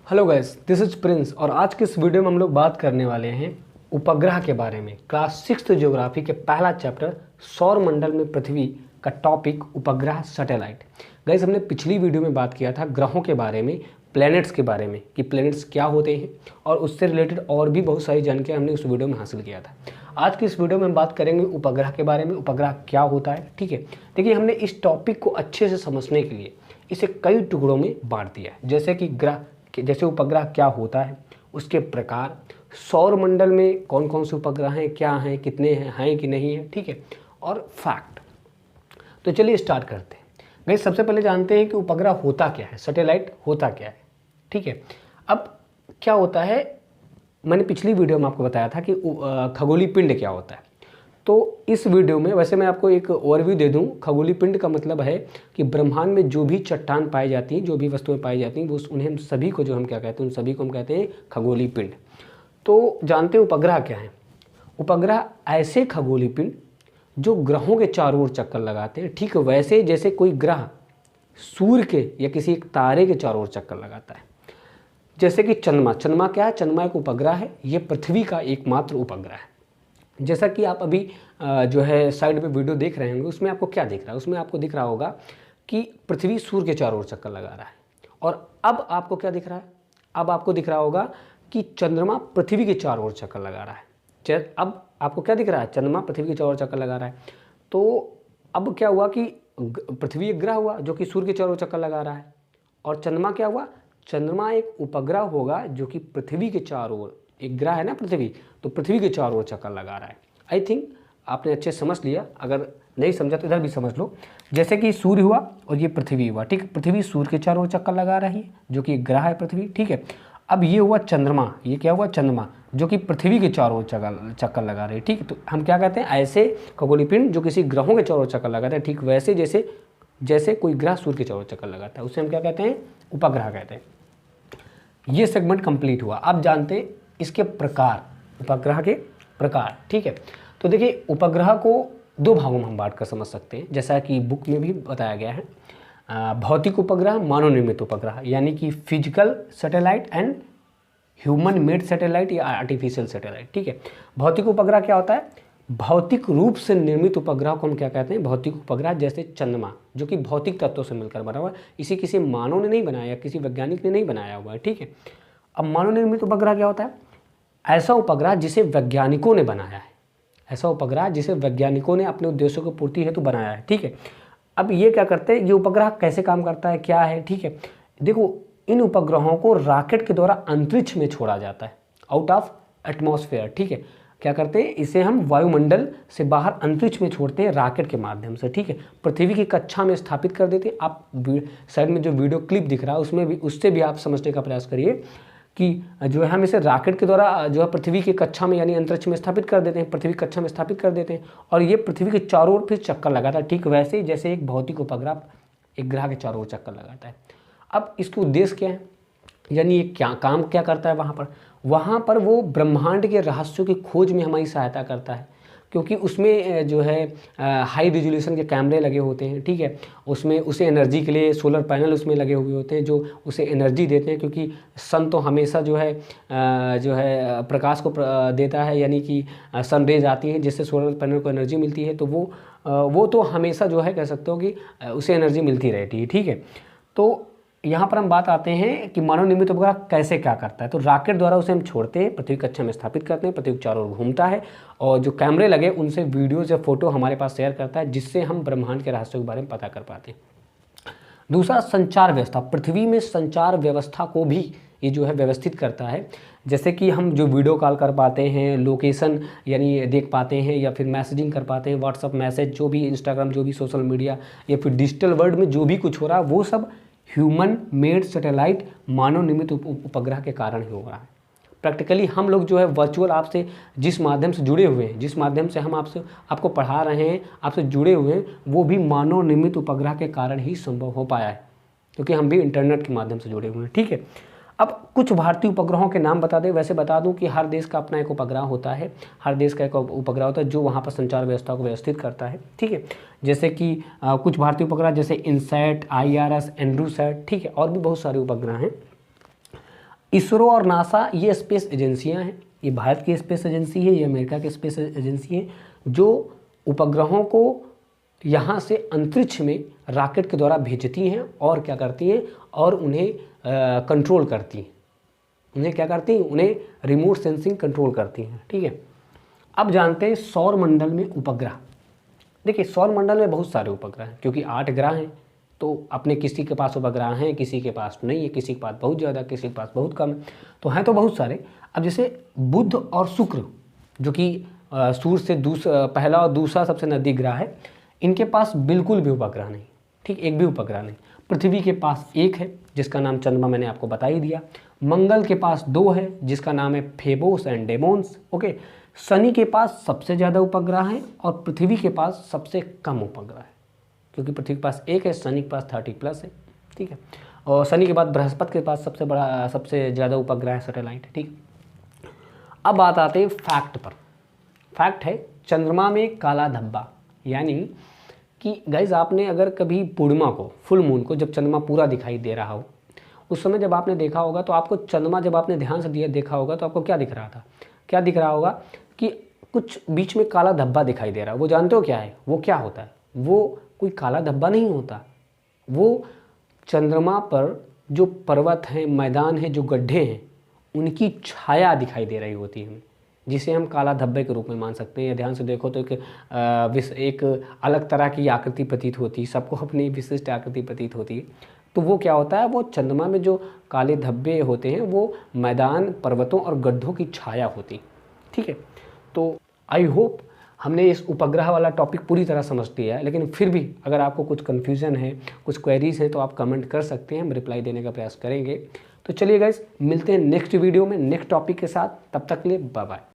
Hello guys, this is Prince और आज के इस वीडियो में हम लोग बात करने वाले हैं उपग्रह के बारे में। क्लास 6 ज्योग्राफी के पहला चैप्टर सौर मंडल में पृथ्वी का टॉपिक उपग्रह सैटेलाइट। गाइस, हमने पिछली वीडियो में बात किया था ग्रहों के बारे में, प्लैनेट्स के बारे में कि प्लैनेट्स क्या होते हैं और उससे रिलेटेड और भी बहुत सारी जानकारी हमने उस वीडियो में हासिल किया था। आज की इस वीडियो में हम बात करेंगे उपग्रह के बारे में, उपग्रह क्या होता है। ठीक है, देखिए हमने इस टॉपिक को अच्छे से समझने के लिए इसे कई टुकड़ों में बांट दिया है, जैसे कि जैसे उपग्रह क्या होता है, उसके प्रकार, सौर मंडल में कौन कौन से उपग्रह हैं, क्या हैं, कितने हैं कि नहीं है, ठीक है, और फैक्ट। तो चलिए स्टार्ट करते हैं। गाइस, सबसे पहले जानते हैं कि उपग्रह होता क्या है, सैटेलाइट होता क्या है। ठीक है, अब क्या होता है, मैंने पिछली वीडियो में आपको बताया था कि खगोलीय पिंड क्या होता है। तो इस वीडियो में वैसे मैं आपको एक ओवरव्यू दे दूं। खगोलीय पिंड का मतलब है कि ब्रह्मांड में जो भी चट्टान पाई जाती हैं, जो भी वस्तुएं पाई जाती हैं, वो उन्हें हम सभी को जो हम क्या कहते हैं, उन सभी को हम कहते हैं खगोलीय पिंड। तो जानते हैं उपग्रह क्या है। उपग्रह ऐसे खगोलीय पिंड जो ग्रहों के चारों ओर चक्कर लगाते हैं, ठीक वैसे जैसे कोई ग्रह सूर्य के या किसी एक तारे के चारों ओर चक्कर लगाता है। जैसे कि चंद्रमा क्या है, चंद्रमा एक उपग्रह है, ये पृथ्वी का एकमात्र उपग्रह है। जैसा कि आप अभी जो है साइड पे वीडियो देख रहे होंगे, उसमें आपको क्या दिख रहा है, उसमें आपको दिख रहा होगा कि पृथ्वी सूर्य के चारों ओर चक्कर लगा रहा है। और अब आपको क्या दिख रहा है, अब आपको दिख रहा होगा कि चंद्रमा पृथ्वी के चारों ओर चक्कर लगा रहा है। अब आपको क्या दिख रहा है, चंद्रमा पृथ्वी के चारों ओर चक्कर लगा रहा है। तो अब क्या हुआ कि पृथ्वी एक ग्रह हुआ जो कि सूर्य के चारों ओर चक्कर लगा रहा है, और चंद्रमा क्या हुआ, चंद्रमा एक उपग्रह होगा जो कि पृथ्वी के चारों ओर, एक ग्रह है ना पृथ्वी, तो पृथ्वी के चारों ओर चक्कर लगा रहा है। आई थिंक आपने अच्छे समझ लिया, अगर नहीं समझा तो इधर भी समझ लो। जैसे कि सूर्य हुआ और ये पृथ्वी हुआ, ठीक, पृथ्वी सूर्य के चारों ओर चक्कर लगा रही है जो कि एक ग्रह है पृथ्वी, ठीक है। अब ये हुआ चंद्रमा, ये क्या हुआ, चंद्रमा जो कि पृथ्वी के चारों ओर चक्कर लगा रही है, ठीक है। तो हम क्या कहते हैं, ऐसे खगोलीय पिंड जो किसी ग्रहों के चारों ओर चक्कर लगाते हैं, ठीक वैसे जैसे कोई ग्रह सूर्य के चारों ओर चक्कर लगाता है, उसे हम क्या कहते हैं, उपग्रह कहते हैं। ये सेगमेंट कंप्लीट हुआ। अब जानते हैं इसके प्रकार, उपग्रह के प्रकार, ठीक है। तो देखिए उपग्रह को दो भागों में हम बांट कर समझ सकते हैं, जैसा कि बुक में भी बताया गया है। भौतिक उपग्रह, मानव निर्मित उपग्रह, यानी कि physical satellite and human made satellite या आर्टिफिशियल सैटेलाइट, ठीक है। भौतिक उपग्रह क्या होता है, भौतिक रूप से निर्मित उपग्रह को हम क्या कहते हैं, भौतिक उपग्रह। जैसे चंद्रमा जो कि भौतिक तत्वों से मिलकर बना हुआ है, इसे किसी मानव ने नहीं बनाया, किसी वैज्ञानिक ने नहीं बनाया हुआ है, ठीक है। अब मानव निर्मित उपग्रह क्या होता है, ऐसा उपग्रह जिसे वैज्ञानिकों ने बनाया है, ऐसा उपग्रह जिसे वैज्ञानिकों ने अपने उद्देश्यों को पूर्ति हेतु बनाया है, ठीक है। अब ये क्या करते हैं, ये उपग्रह कैसे काम करता है, क्या है, ठीक है। देखो इन उपग्रहों को रॉकेट के द्वारा अंतरिक्ष में छोड़ा जाता है, आउट ऑफ एटमॉस्फेयर, ठीक है। क्या करते हैं, इसे हम वायुमंडल से बाहर अंतरिक्ष में छोड़ते हैं रॉकेट के माध्यम से, ठीक है। पृथ्वी की कक्षा में स्थापित कर देते हैं। आप साइड में जो वीडियो क्लिप दिख रहा है उसमें भी, उससे भी आप समझने का प्रयास करिए कि जो है हम इसे रॉकेट के द्वारा जो है पृथ्वी की कक्षा में यानी अंतरिक्ष में स्थापित कर देते हैं, पृथ्वी की कक्षा में स्थापित कर देते हैं, और ये पृथ्वी के चारों ओर फिर चक्कर लगाता है, ठीक वैसे ही जैसे एक भौतिक उपग्रह एक ग्रह के चारों ओर चक्कर लगाता है। अब इसका उद्देश्य क्या है, यानी ये क्या काम क्या करता है, वहाँ पर वो ब्रह्मांड के रहस्यों की खोज में हमारी सहायता करता है, क्योंकि उसमें जो है हाई रिजोल्यूशन के कैमरे लगे होते हैं, ठीक है। उसमें उसे एनर्जी के लिए सोलर पैनल उसमें लगे हुए होते हैं जो उसे एनर्जी देते हैं, क्योंकि सन तो हमेशा जो है प्रकाश को देता है, यानी कि सन रेज आती हैं जिससे सोलर पैनल को एनर्जी मिलती है, तो वो तो हमेशा जो है कह सकते हो कि उसे एनर्जी मिलती रहती है, ठीक है। तो यहाँ पर हम बात आते हैं कि मानव निर्मित उपग्रह कैसे क्या करता है। तो रॉकेट द्वारा उसे हम छोड़ते हैं, पृथ्वी कक्षा में स्थापित करते हैं, पृथ्वी के चारों ओर घूमता है, और जो कैमरे लगे उनसे वीडियोज या फोटो हमारे पास शेयर करता है, जिससे हम ब्रह्मांड के रहस्यों के बारे में पता कर पाते हैं। दूसरा, संचार व्यवस्था। पृथ्वी में संचार व्यवस्था को भी ये जो है व्यवस्थित करता है, जैसे कि हम जो वीडियो कॉल कर पाते हैं, लोकेशन यानी देख पाते हैं, या फिर मैसेजिंग कर पाते हैं, व्हाट्सअप मैसेज, जो भी इंस्टाग्राम, जो भी सोशल मीडिया, या फिर डिजिटल वर्ल्ड में जो भी कुछ हो रहा है, वो सब ह्यूमन मेड सैटेलाइट मानव निर्मित उपग्रह के कारण ही हो रहा है। प्रैक्टिकली हम लोग जो है वर्चुअल आपसे जिस माध्यम से जुड़े हुए हैं, जिस माध्यम से हम आपको पढ़ा रहे हैं, आपसे जुड़े हुए हैं, वो भी मानव निर्मित उपग्रह के कारण ही संभव हो पाया है, क्योंकि हम भी इंटरनेट के माध्यम से जुड़े हुए हैं, ठीक है। अब कुछ भारतीय उपग्रहों के नाम बता दें। वैसे बता दूं कि हर देश का अपना एक उपग्रह होता है, हर देश का एक उपग्रह होता है जो वहाँ पर संचार व्यवस्था को व्यवस्थित करता है, ठीक है। जैसे कि कुछ भारतीय उपग्रह जैसे इनसैट, IRS, एंड्रूसैट, ठीक है, और भी बहुत सारे उपग्रह हैं। इसरो और नासा ये स्पेस एजेंसियां हैं, ये भारत की स्पेस एजेंसी है, ये अमेरिका की स्पेस एजेंसी है, जो उपग्रहों को यहाँ से अंतरिक्ष में रॉकेट के द्वारा भेजती हैं और क्या करती हैं, और उन्हें कंट्रोल करती हैं। उन्हें क्या करती हैं, उन्हें रिमोट सेंसिंग कंट्रोल करती हैं। ठीक है, अब जानते हैं सौर मंडल में उपग्रह। देखिए सौर मंडल में बहुत सारे उपग्रह हैं, क्योंकि 8 ग्रह हैं, तो अपने किसी के पास उपग्रह हैं, किसी के पास नहीं है, किसी के पास बहुत ज़्यादा, किसी के पास बहुत कम है, तो हैं तो बहुत सारे। अब जैसे बुध और शुक्र, जो कि सूर्य से पहला और दूसरा सबसे नज़दीक ग्रह है, इनके पास बिल्कुल भी उपग्रह नहीं। ठीक, एक भी उपग्रह नहीं। पृथ्वी के पास एक है जिसका नाम चंद्रमा, मैंने आपको बता ही दिया। मंगल के पास 2 है जिसका नाम है फेबोस एंड डेमोन्स। ओके, शनि के पास सबसे ज़्यादा उपग्रह हैं और पृथ्वी के पास सबसे कम उपग्रह है, क्योंकि पृथ्वी के पास 1 है, शनि के पास 30+ है। ठीक है, और शनि के बाद बृहस्पति के पास सबसे ज़्यादा उपग्रह है, सैटेलाइट। ठीक, अब बात आते हैं फैक्ट पर। फैक्ट है चंद्रमा में काला धब्बा, यानी कि गाइज आपने अगर कभी पूर्णिमा को, फुल मून को, जब चंद्रमा पूरा दिखाई दे रहा हो, उस समय जब आपने देखा होगा तो आपको चंद्रमा, जब आपने ध्यान से देखा होगा तो आपको क्या दिख रहा था, क्या दिख रहा होगा कि कुछ बीच में काला धब्बा दिखाई दे रहा है। वो जानते हो क्या है, वो क्या होता है? वो कोई काला धब्बा नहीं होता, वो चंद्रमा पर जो पर्वत हैं, मैदान हैं, जो गड्ढे हैं, उनकी छाया दिखाई दे रही होती है हमें, जिसे हम काला धब्बे के रूप में मान सकते हैं। या ध्यान से देखो तो एक अलग तरह की आकृति प्रतीत होती है, सबको अपनी विशिष्ट आकृति प्रतीत होती है। तो वो क्या होता है, वो चंद्रमा में जो काले धब्बे होते हैं वो मैदान, पर्वतों और गड्ढों की छाया होती। ठीक है, तो आई होप हमने इस उपग्रह वाला टॉपिक पूरी तरह समझ लिया है, लेकिन फिर भी अगर आपको कुछ कन्फ्यूज़न है, कुछ क्वेरीज हैं, तो आप कमेंट कर सकते हैं, हम रिप्लाई देने का प्रयास करेंगे। तो चलिए गाइस, मिलते हैं नेक्स्ट वीडियो में नेक्स्ट टॉपिक के साथ, तब तक के लिए बाय बाय।